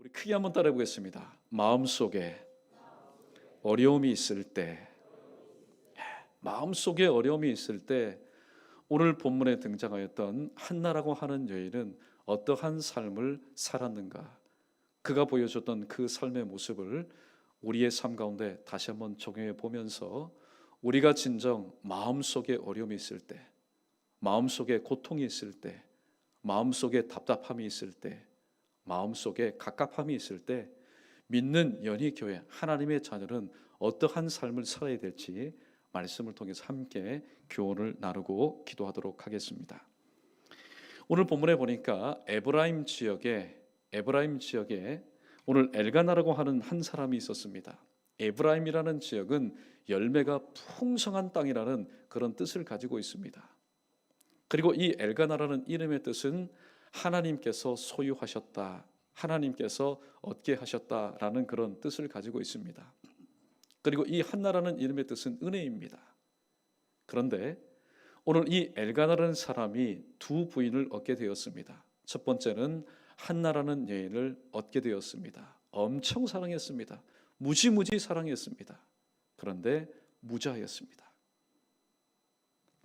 우리 크게 한번 따라해 보겠습니다. 마음속에 어려움이 있을 때, 마음속에 어려움이 있을 때 오늘 본문에 등장하였던 한나라고 하는 여인은 어떠한 삶을 살았는가? 그가 보여줬던 그 삶의 모습을 우리의 삶 가운데 다시 한번 적용해 보면서 우리가 진정 마음속에 어려움이 있을 때, 마음속에 고통이 있을 때, 마음속에 답답함이 있을 때, 마음속에 갑갑함이 있을 때 믿는 연희교회 하나님의 자녀는 어떠한 삶을 살아야 될지 말씀을 통해서 함께 교훈을 나누고 기도하도록 하겠습니다. 오늘 본문에 보니까 에브라임 지역에 오늘 엘가나라고 하는 한 사람이 있었습니다. 에브라임이라는 지역은 열매가 풍성한 땅이라는 그런 뜻을 가지고 있습니다. 그리고 이 엘가나라는 이름의 뜻은 하나님께서 소유하셨다, 하나님께서 얻게 하셨다라는 그런 뜻을 가지고 있습니다. 그리고 이 한나라는 이름의 뜻은 은혜입니다. 그런데 오늘 이 엘가나라는 사람이 두 부인을 얻게 되었습니다. 첫 번째는 한나라는 여인을 얻게 되었습니다. 엄청 사랑했습니다. 무지무지 사랑했습니다. 그런데 무자였습니다.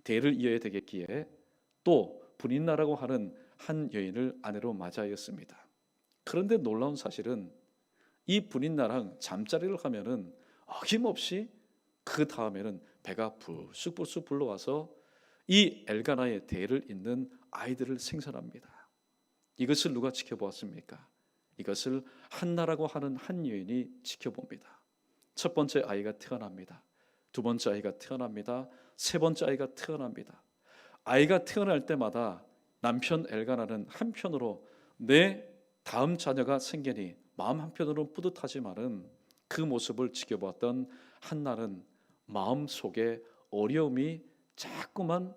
대를 이어야 되겠기에 또 분인나라고 하는 한 여인을 아내로 맞이하였습니다. 그런데 놀라운 사실은 이 분인나랑 잠자리를 하면은 어김없이 그 다음에는 배가 불쑥불쑥 불러와서 이 엘가나의 대를 잇는 아이들을 생산합니다. 이것을 누가 지켜보았습니까? 이것을 한나라고 하는 한 여인이 지켜봅니다. 첫 번째 아이가 태어납니다. 두 번째 아이가 태어납니다. 세 번째 아이가 태어납니다. 아이가 태어날 때마다 남편 엘가나는 한편으로 내 다음 자녀가 생기니 마음 한편으로는 뿌듯하지만은 그 모습을 지켜보았던 한나는 마음속에 어려움이 자꾸만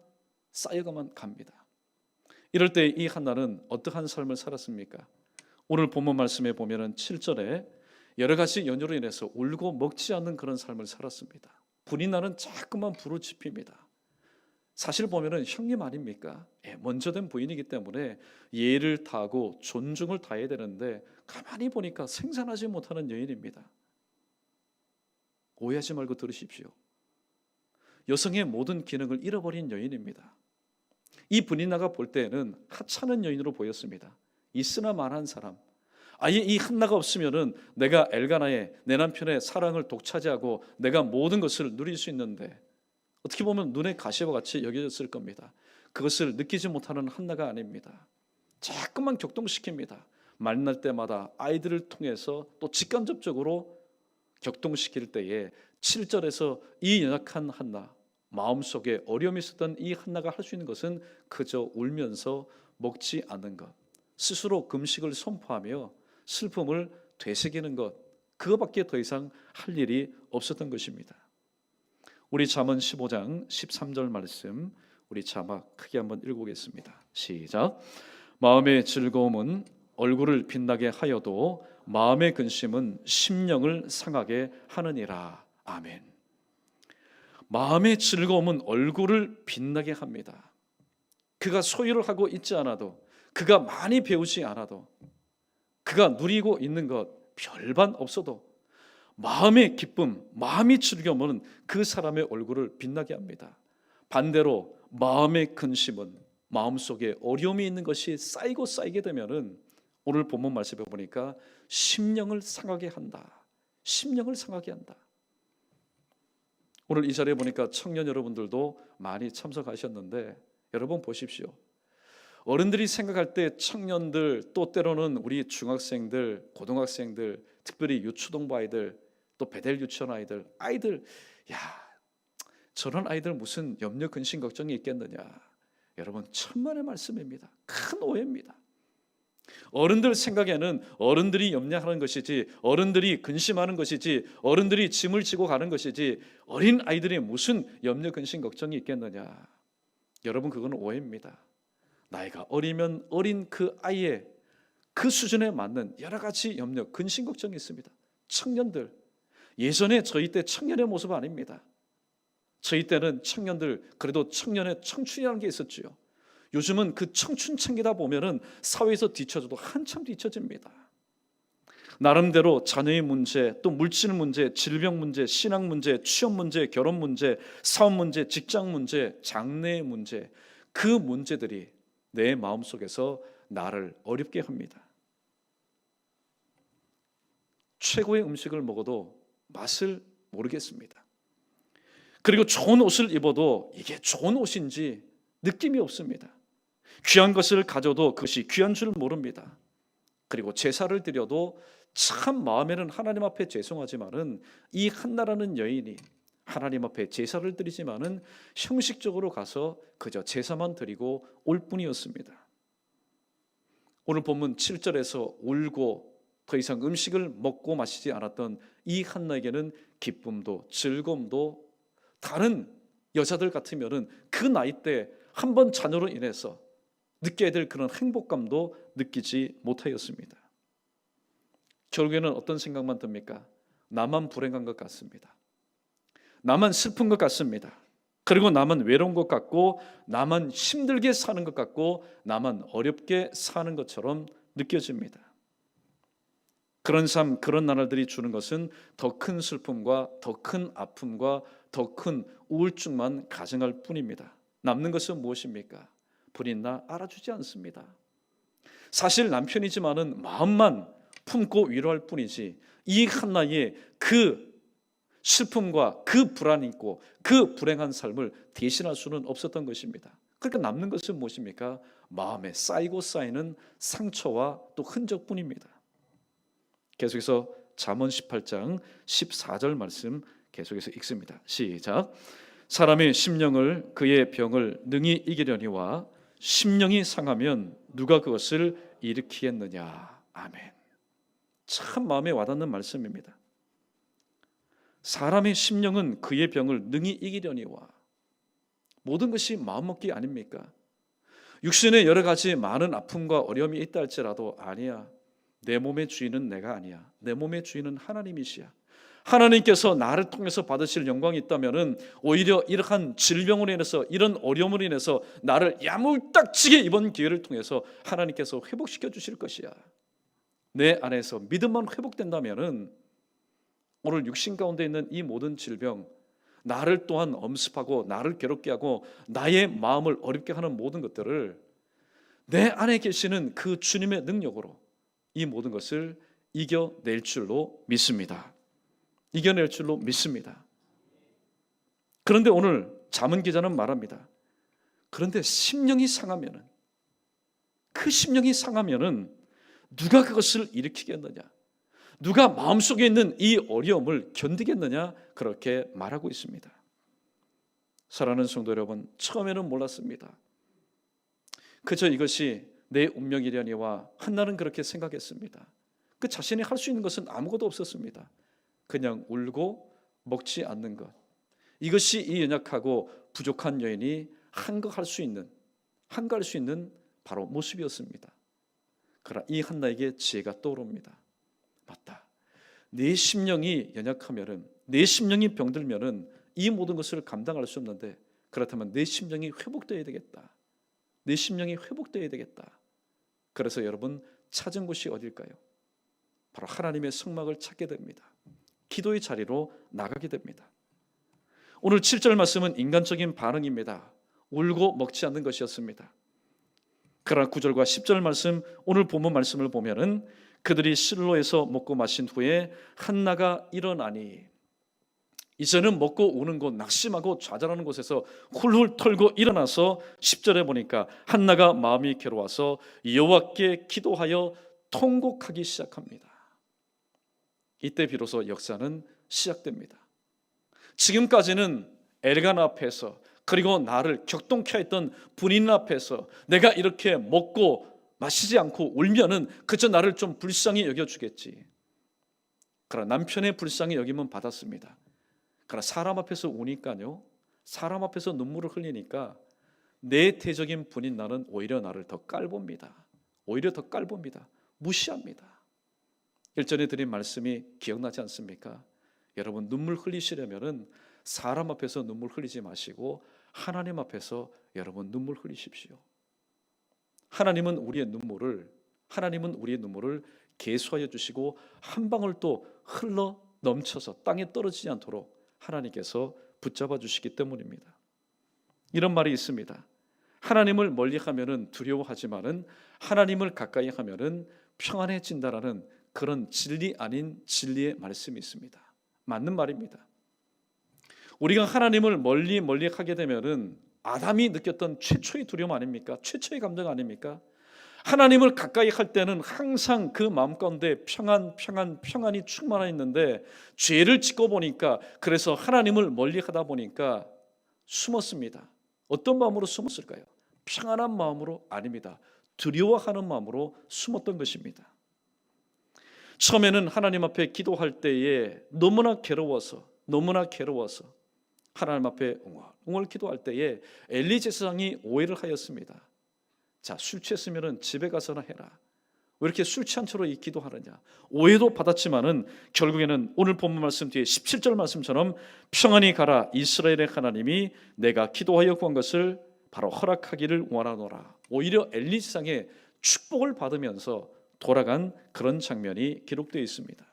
쌓여가만 갑니다. 이럴 때 이 한나는 어떠한 삶을 살았습니까? 오늘 본문 말씀에 보면은 7절에 여러 가지 연유로 인해서 울고 먹지 않는 그런 삶을 살았습니다. 분인나는 자꾸만 부르짖힙니다. 사실 보면은 형님 아닙니까? 먼저 된 부인이기 때문에 예를 다하고 존중을 다해야 되는데 가만히 보니까 생산하지 못하는 여인입니다. 오해하지 말고 들으십시오. 여성의 모든 기능을 잃어버린 여인입니다. 이 분인나가 볼 때에는 하찮은 여인으로 보였습니다. 있으나 마나한 사람. 아예 이 한나가 없으면은 내가 엘가나의 내 남편의 사랑을 독차지하고 내가 모든 것을 누릴 수 있는데 어떻게 보면 눈의 가시와 같이 여겨졌을 겁니다. 그것을 느끼지 못하는 한나가 아닙니다. 자꾸만 격동시킵니다. 만날 때마다 아이들을 통해서 또 직간접적으로 격동시킬 때에 7절에서 이 연약한 한나, 마음속에 어려움이 있었던 이 한나가 할 수 있는 것은 그저 울면서 먹지 않는 것, 스스로 금식을 선포하며 슬픔을 되새기는 것, 그거밖에 더 이상 할 일이 없었던 것입니다. 우리 잠언 15장 13절 말씀, 우리 자막 크게 한번 읽어보겠습니다. 시작. 마음의 즐거움은 얼굴을 빛나게 하여도 마음의 근심은 심령을 상하게 하느니라. 아멘. 마음의 즐거움은 얼굴을 빛나게 합니다. 그가 소유를 하고 있지 않아도, 그가 많이 배우지 않아도, 그가 누리고 있는 것 별반 없어도 마음의 기쁨, 마음의 즐거움은 그 사람의 얼굴을 빛나게 합니다. 반대로 마음의 근심은, 마음속에 어려움이 있는 것이 쌓이고 쌓이게 되면은 오늘 본문 말씀에 보니까 심령을 상하게 한다. 심령을 상하게 한다. 오늘 이 자리에 보니까 청년 여러분들도 많이 참석하셨는데 여러분 보십시오. 어른들이 생각할 때 청년들, 또 때로는 우리 중학생들, 고등학생들, 특별히 유초동부 아이들, 또 베델 유치원 아이들, 야, 저런 아이들 무슨 염려 근심 걱정이 있겠느냐. 여러분 천만의 말씀입니다. 큰 오해입니다. 어른들 생각에는 어른들이 염려하는 것이지, 어른들이 근심하는 것이지, 어른들이 짐을 지고 가는 것이지, 어린 아이들이 무슨 염려 근심 걱정이 있겠느냐. 여러분 그건 오해입니다. 나이가 어리면 어린 그 아이의 그 수준에 맞는 여러 가지 염려 근심 걱정이 있습니다. 청년들, 예전에 저희 때 청년의 모습 아닙니다. 저희 때는 청년들 그래도 청년의 청춘이라는 게 있었지요. 요즘은 그 청춘 챙기다 보면은 사회에서 뒤처져도 한참 뒤처집니다. 나름대로 자녀의 문제, 또 물질 문제, 질병 문제, 신앙 문제, 취업 문제, 결혼 문제, 사업 문제, 직장 문제, 장래 문제, 그 문제들이 내 마음속에서 나를 어렵게 합니다. 최고의 음식을 먹어도 맛을 모르겠습니다. 그리고 좋은 옷을 입어도 이게 좋은 옷인지 느낌이 없습니다. 귀한 것을 가져도 그것이 귀한 줄 모릅니다. 그리고 제사를 드려도 참 마음에는 하나님 앞에 죄송하지만은 이 한나라는 여인이 하나님 앞에 제사를 드리지만은 형식적으로 가서 그저 제사만 드리고 올 뿐이었습니다. 오늘 본문 7절에서 울고 더 이상 음식을 먹고 마시지 않았던 이 한나에게는 기쁨도 즐거움도 다른 여자들 같으면은 그 나이 때 한 번 자녀로 인해서 느껴야 될 그런 행복감도 느끼지 못하였습니다. 결국에는 어떤 생각만 듭니까? 나만 불행한 것 같습니다. 나만 슬픈 것 같습니다. 그리고 나만 외로운 것 같고, 나만 힘들게 사는 것 같고, 나만 어렵게 사는 것처럼 느껴집니다. 그런 삶, 그런 나날들이 주는 것은 더 큰 슬픔과 더 큰 아픔과 더 큰 우울증만 가져갈 뿐입니다. 남는 것은 무엇입니까? 불인나 알아주지 않습니다. 사실 남편이지만은 마음만 품고 위로할 뿐이지 이 한나의 그 슬픔과 그 불안이 있고 그 불행한 삶을 대신할 수는 없었던 것입니다. 그러니까 남는 것은 무엇입니까? 마음에 쌓이고 쌓이는 상처와 또 흔적뿐입니다. 계속해서 잠언 18장 14절 말씀 계속해서 읽습니다. 시작. 사람의 심령을 그의 병을 능히 이기려니와 심령이 상하면 누가 그것을 일으키겠느냐. 아멘. 참 마음에 와닿는 말씀입니다. 사람의 심령은 그의 병을 능히 이기려니와, 모든 것이 마음먹기 아닙니까? 육신에 여러 가지 많은 아픔과 어려움이 있다 할지라도 아니야, 내 몸의 주인은 내가 아니야, 내 몸의 주인은 하나님이시야. 하나님께서 나를 통해서 받으실 영광이 있다면은 오히려 이러한 질병으로 인해서, 이런 어려움으로 인해서 나를 야물딱지게 이번 기회를 통해서 하나님께서 회복시켜 주실 것이야. 내 안에서 믿음만 회복된다면은 오늘 육신 가운데 있는 이 모든 질병, 나를 또한 엄습하고 나를 괴롭게 하고 나의 마음을 어렵게 하는 모든 것들을 내 안에 계시는 그 주님의 능력으로 이 모든 것을 이겨낼 줄로 믿습니다. 이겨낼 줄로 믿습니다. 그런데 오늘 잠언 기자는 말합니다. 그런데 심령이 상하면은, 그 심령이 상하면은 누가 그것을 일으키겠느냐? 누가 마음속에 있는 이 어려움을 견디겠느냐? 그렇게 말하고 있습니다. 사랑하는 성도 여러분, 처음에는 몰랐습니다. 그저 이것이 내 운명이려니와 한나는 그렇게 생각했습니다. 그 자신이 할 수 있는 것은 아무것도 없었습니다. 그냥 울고 먹지 않는 것, 이것이 이 연약하고 부족한 여인이 한가할 수 있는 바로 모습이었습니다. 그러나 이 한나에게 지혜가 떠오릅니다. 맞다, 내 심령이 연약하면은, 내 심령이 병들면은 이 모든 것을 감당할 수 없는데, 그렇다면 내 심령이 회복되어야 되겠다. 내 심령이 회복되어야 되겠다. 그래서 여러분, 찾은 곳이 어딜까요? 바로 하나님의 성막을 찾게 됩니다. 기도의 자리로 나가게 됩니다. 오늘 7절 말씀은 인간적인 반응입니다. 울고 먹지 않는 것이었습니다. 그러나 9절과 10절 말씀, 오늘 본문 말씀을 보면은 그들이 실로에서 먹고 마신 후에 한나가 일어나니, 이제는 먹고 우는 곳, 낙심하고 좌절하는 곳에서 훌훌 털고 일어나서 10절에 보니까 한나가 마음이 괴로워서 여호와께 기도하여 통곡하기 시작합니다. 이때 비로소 역사는 시작됩니다. 지금까지는 엘가나 앞에서, 그리고 나를 격동케 했던 분인 앞에서 내가 이렇게 먹고 마시지 않고 울면은 그저 나를 좀 불쌍히 여겨주겠지. 그러나 남편의 불쌍히 여김은 받았습니다. 그러나 사람 앞에서 우니까요, 사람 앞에서 눈물을 흘리니까 내태적인 분인 나는 오히려 나를 더 깔봅니다. 오히려 더 깔봅니다. 무시합니다. 일전에 드린 말씀이 기억나지 않습니까? 여러분, 눈물 흘리시려면은 사람 앞에서 눈물 흘리지 마시고 하나님 앞에서 여러분 눈물 흘리십시오. 하나님은 우리의 눈물을 계수하여 주시고 한 방울도 흘러 넘쳐서 땅에 떨어지지 않도록 하나님께서 붙잡아 주시기 때문입니다. 이런 말이 있습니다. 하나님을 멀리하면은 두려워하지만은 하나님을 가까이 하면은 평안해진다라는 그런 진리 아닌 진리의 말씀이 있습니다. 맞는 말입니다. 우리가 하나님을 멀리 하게 되면은 아담이 느꼈던 최초의 두려움 아닙니까? 최초의 감정 아닙니까? 하나님을 가까이 할 때는 항상 그 마음 가운데 평안이 충만해 있는데 죄를 짓고 보니까 그래서 하나님을 멀리 하다 보니까 숨었습니다. 어떤 마음으로 숨었을까요? 평안한 마음으로 아닙니다. 두려워하는 마음으로 숨었던 것입니다. 처음에는 하나님 앞에 기도할 때에 너무나 괴로워서 하나님 앞에 웅얼 기도할 때에 엘리 제사장이 오해를 하였습니다. 자, 술 취했으면 집에 가서나 해라. 왜 이렇게 술 취한 채로 이 기도하느냐. 오해도 받았지만은 결국에는 오늘 본문 말씀 뒤에 17절 말씀처럼 평안히 가라. 이스라엘의 하나님이 내가 기도하여 구한 것을 바로 허락하기를 원하노라. 오히려 엘리 제사장의 축복을 받으면서 돌아간 그런 장면이 기록되어 있습니다.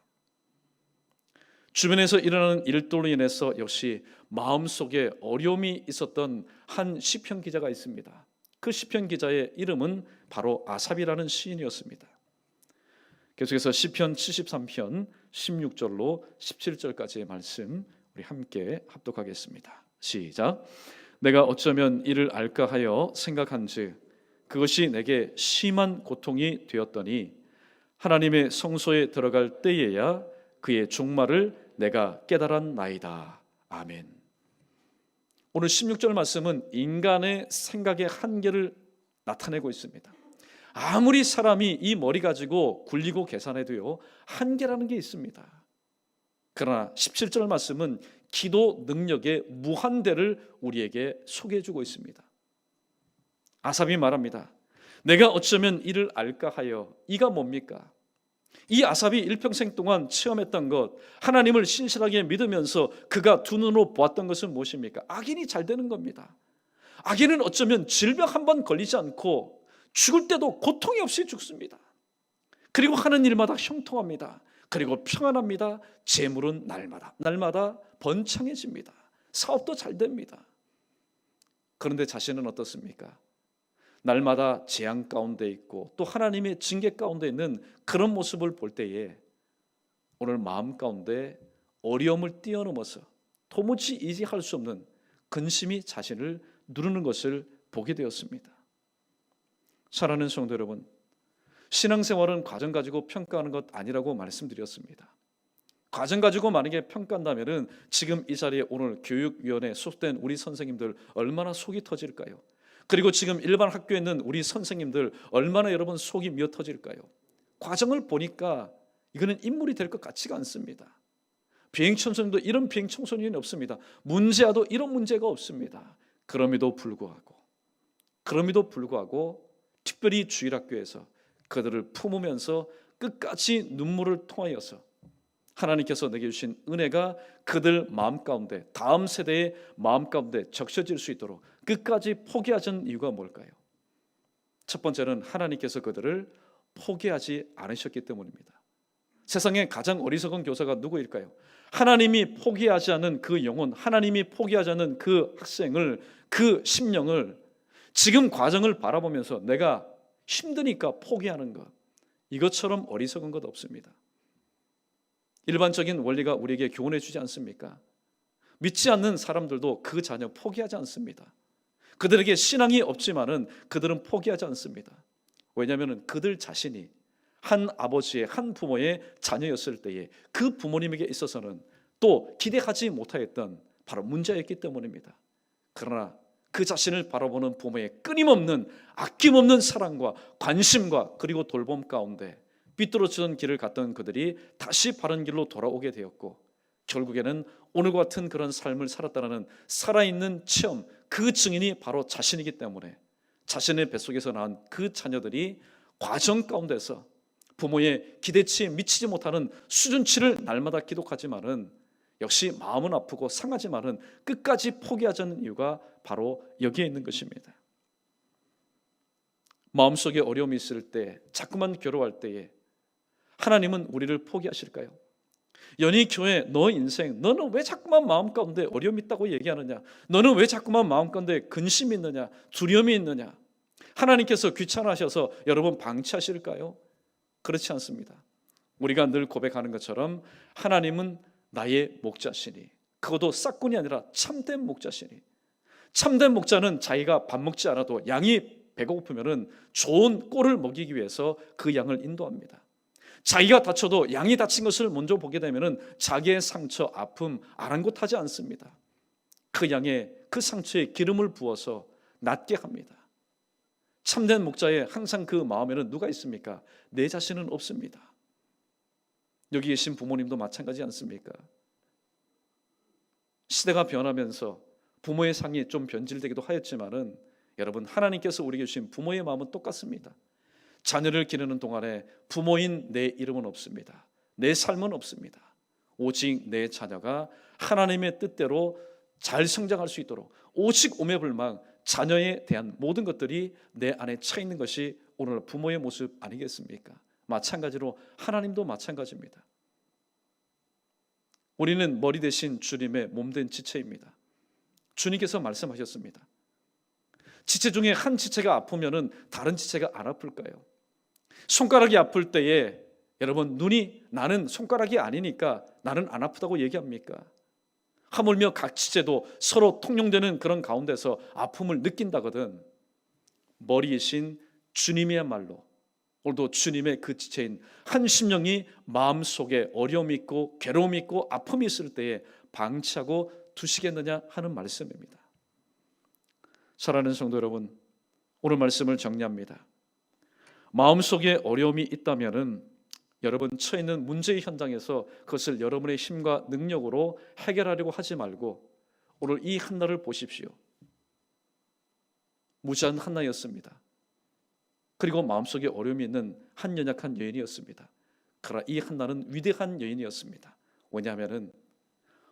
주변에서 일어나는 일들로 인해서 역시 마음속에 어려움이 있었던 한 시편 기자가 있습니다. 그 시편 기자의 이름은 바로 아삽이라는 시인이었습니다. 계속해서 시편 73편 16절로 17절까지의 말씀 우리 함께 합독하겠습니다. 시작. 내가 어쩌면 이를 알까 하여 생각한즉 그것이 내게 심한 고통이 되었더니 하나님의 성소에 들어갈 때에야 그의 종말을 내가 깨달았나이다. 아멘. 오늘 16절 말씀은 인간의 생각의 한계를 나타내고 있습니다. 아무리 사람이 이 머리 가지고 굴리고 계산해도요, 한계라는 게 있습니다. 그러나 17절 말씀은 기도 능력의 무한대를 우리에게 소개해주고 있습니다. 아삽이 말합니다. 내가 어쩌면 이를 알까 하여. 이가 뭡니까? 이 아삽이 일평생 동안 체험했던 것, 하나님을 신실하게 믿으면서 그가 두 눈으로 보았던 것은 무엇입니까? 악인이 잘 되는 겁니다. 악인은 어쩌면 질병 한 번 걸리지 않고 죽을 때도 고통이 없이 죽습니다. 그리고 하는 일마다 형통합니다. 그리고 평안합니다. 재물은 날마다 번창해집니다. 사업도 잘 됩니다. 그런데 자신은 어떻습니까? 날마다 재앙 가운데 있고 또 하나님의 징계 가운데 있는 그런 모습을 볼 때에 오늘 마음 가운데 어려움을 뛰어넘어서 도무지 이해할 수 없는 근심이 자신을 누르는 것을 보게 되었습니다. 사랑하는 성도 여러분, 신앙생활은 과정 가지고 평가하는 것 아니라고 말씀드렸습니다. 과정 가지고 만약에 평가한다면 지금 이 자리에 오늘 교육위원회에 소속된 우리 선생님들 얼마나 속이 터질까요? 그리고 지금 일반 학교에 있는 우리 선생님들 얼마나 여러분 속이 미어 터질까요? 과정을 보니까 이거는 인물이 될 것 같지가 않습니다. 비행청소년도 이런 비행청소년이 없습니다. 문제와도 이런 문제가 없습니다. 그럼에도 불구하고 특별히 주일학교에서 그들을 품으면서 끝까지 눈물을 통하여서 하나님께서 내게 주신 은혜가 그들 마음 가운데, 다음 세대의 마음 가운데 적셔질 수 있도록 끝까지 포기하지 않은 이유가 뭘까요? 첫 번째는 하나님께서 그들을 포기하지 않으셨기 때문입니다. 세상에 가장 어리석은 교사가 누구일까요? 하나님이 포기하지 않은 그 영혼, 하나님이 포기하지 않은 그 학생을, 그 심령을 지금 과정을 바라보면서 내가 힘드니까 포기하는 것, 이것처럼 어리석은 것 없습니다. 일반적인 원리가 우리에게 교훈해 주지 않습니까? 믿지 않는 사람들도 그 자녀 포기하지 않습니다. 그들에게 신앙이 없지만은 그들은 포기하지 않습니다. 왜냐하면 그들 자신이 한 아버지의, 한 부모의 자녀였을 때에 그 부모님에게 있어서는 또 기대하지 못하였던 바로 문제였기 때문입니다. 그러나 그 자신을 바라보는 부모의 끊임없는 아낌없는 사랑과 관심과 그리고 돌봄 가운데 삐뚤어지던 길을 갔던 그들이 다시 바른 길로 돌아오게 되었고 결국에는 오늘과 같은 그런 삶을 살았다는 살아있는 체험, 그 증인이 바로 자신이기 때문에 자신의 뱃속에서 낳은 그 자녀들이 과정 가운데서 부모의 기대치에 미치지 못하는 수준치를 날마다 기록하지만은 역시 마음은 아프고 상하지만은 끝까지 포기하지 않는 이유가 바로 여기에 있는 것입니다. 마음속에 어려움이 있을 때, 자꾸만 괴로워할 때에 하나님은 우리를 포기하실까요? 연희교회 너 인생 너는 왜 자꾸만 마음 가운데 어려움이 있다고 얘기하느냐? 너는 왜 자꾸만 마음 가운데 근심이 있느냐? 두려움이 있느냐? 하나님께서 귀찮아하셔서 여러분 방치하실까요? 그렇지 않습니다. 우리가 늘 고백하는 것처럼 하나님은 나의 목자시니, 그것도 싹군이 아니라 참된 목자시니, 참된 목자는 자기가 밥 먹지 않아도 양이 배가 고프면 좋은 꼴을 먹이기 위해서 그 양을 인도합니다. 자기가 다쳐도 양이 다친 것을 먼저 보게 되면 자기의 상처, 아픔 아랑곳하지 않습니다. 그 양의 그 상처에 기름을 부어서 낫게 합니다. 참된 목자의 항상 그 마음에는 누가 있습니까? 내 자신은 없습니다. 여기 계신 부모님도 마찬가지 않습니까? 시대가 변하면서 부모의 상이 좀 변질되기도 하였지만은 여러분, 하나님께서 우리에게 주신 부모의 마음은 똑같습니다. 자녀를 기르는 동안에 부모인 내 이름은 없습니다. 내 삶은 없습니다. 오직 내 자녀가 하나님의 뜻대로 잘 성장할 수 있도록 오직 오매불망 자녀에 대한 모든 것들이 내 안에 차 있는 것이 오늘 부모의 모습 아니겠습니까? 마찬가지로 하나님도 마찬가지입니다. 우리는 머리 대신 주님의 몸된 지체입니다. 주님께서 말씀하셨습니다. 지체 중에 한 지체가 아프면은 다른 지체가 안 아플까요? 손가락이 아플 때에 여러분 눈이 나는 손가락이 아니니까 나는 안 아프다고 얘기합니까? 하물며 각 지체도 서로 통용되는 그런 가운데서 아픔을 느낀다거든. 머리이신 주님이야말로 오늘도 주님의 그 지체인 한 심령이 마음속에 어려움이 있고 괴로움이 있고 아픔이 있을 때에 방치하고 두시겠느냐 하는 말씀입니다. 사랑하는 성도 여러분, 오늘 말씀을 정리합니다. 마음속에 어려움이 있다면은 여러분 처해 있는 문제의 현장에서 그것을 여러분의 힘과 능력으로 해결하려고 하지 말고 오늘 이 한나를 보십시오. 무지한 한나였습니다. 그리고 마음속에 어려움이 있는 한 연약한 여인이었습니다. 그러나 이 한나는 위대한 여인이었습니다. 왜냐하면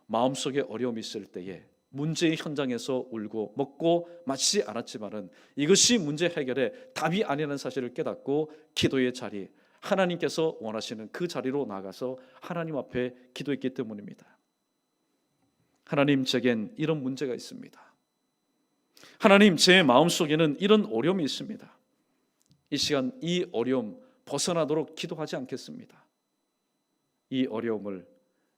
마음속에 어려움이 있을 때에 문제의 현장에서 울고 먹고 마치지 않았지만은 이것이 문제 해결의 답이 아니라는 사실을 깨닫고 기도의 자리, 하나님께서 원하시는 그 자리로 나가서 하나님 앞에 기도했기 때문입니다. 하나님, 제겐 이런 문제가 있습니다. 하나님, 제 마음속에는 이런 어려움이 있습니다. 이 시간 이 어려움 벗어나도록 기도하지 않겠습니다. 이 어려움을,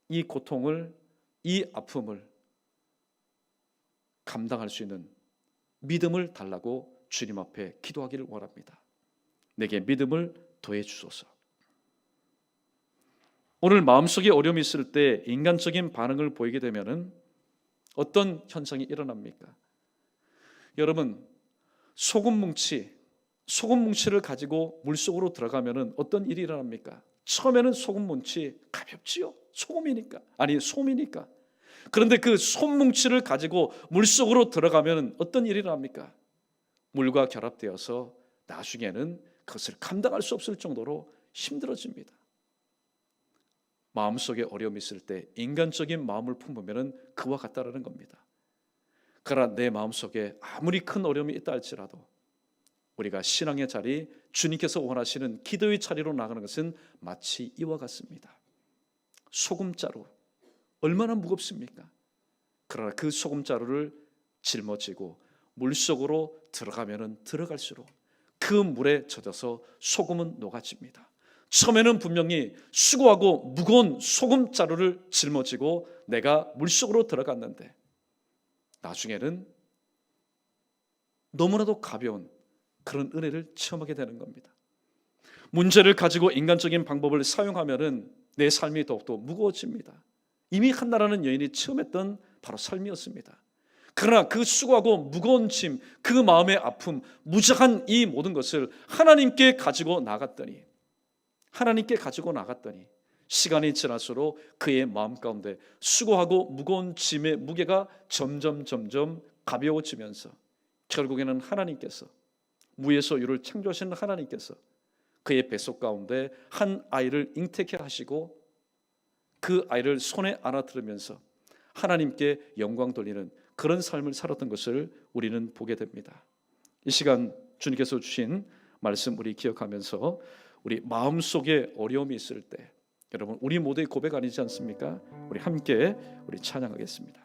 이 고통을, 이 아픔을 감당할 수 있는 믿음을 달라고 주님 앞에 기도하기를 원합니다. 내게 믿음을 더해 주소서. 오늘 마음속에 어려움이 있을 때 인간적인 반응을 보이게 되면은 어떤 현상이 일어납니까? 여러분, 소금 뭉치를 가지고 물속으로 들어가면은 어떤 일이 일어납니까? 처음에는 소금 뭉치 가볍지요. 솜이니까. 그런데 그 솜뭉치를 가지고 물속으로 들어가면 어떤 일이 일어납니까? 물과 결합되어서 나중에는 그것을 감당할 수 없을 정도로 힘들어집니다. 마음속에 어려움이 있을 때 인간적인 마음을 품으면 그와 같다라는 겁니다. 그러나 내 마음속에 아무리 큰 어려움이 있다 할지라도 우리가 신앙의 자리, 주님께서 원하시는 기도의 자리로 나가는 것은 마치 이와 같습니다. 소금자루 얼마나 무겁습니까? 그러나 그 소금자루를 짊어지고 물속으로 들어가면 들어갈수록 그 물에 젖어서 소금은 녹아집니다. 처음에는 분명히 수고하고 무거운 소금자루를 짊어지고 내가 물속으로 들어갔는데 나중에는 너무나도 가벼운 그런 은혜를 체험하게 되는 겁니다. 문제를 가지고 인간적인 방법을 사용하면 내 삶이 더욱더 무거워집니다. 이미 한나라는 여인이 체험했던 바로 삶이었습니다. 그러나 그 수고하고 무거운 짐, 그 마음의 아픔, 무장한 이 모든 것을 하나님께 가지고 나갔더니 시간이 지날수록 그의 마음 가운데 수고하고 무거운 짐의 무게가 점점 가벼워지면서 결국에는 하나님께서 무에서 유를 창조하신 하나님께서 그의 뱃속 가운데 한 아이를 잉태케 하시고 그 아이를 손에 안아들으면서 하나님께 영광 돌리는 그런 삶을 살았던 것을 우리는 보게 됩니다. 이 시간 주님께서 주신 말씀 우리 기억하면서 우리 마음속에 어려움이 있을 때 여러분 우리 모두의 고백 아니지 않습니까? 우리 함께 우리 찬양하겠습니다.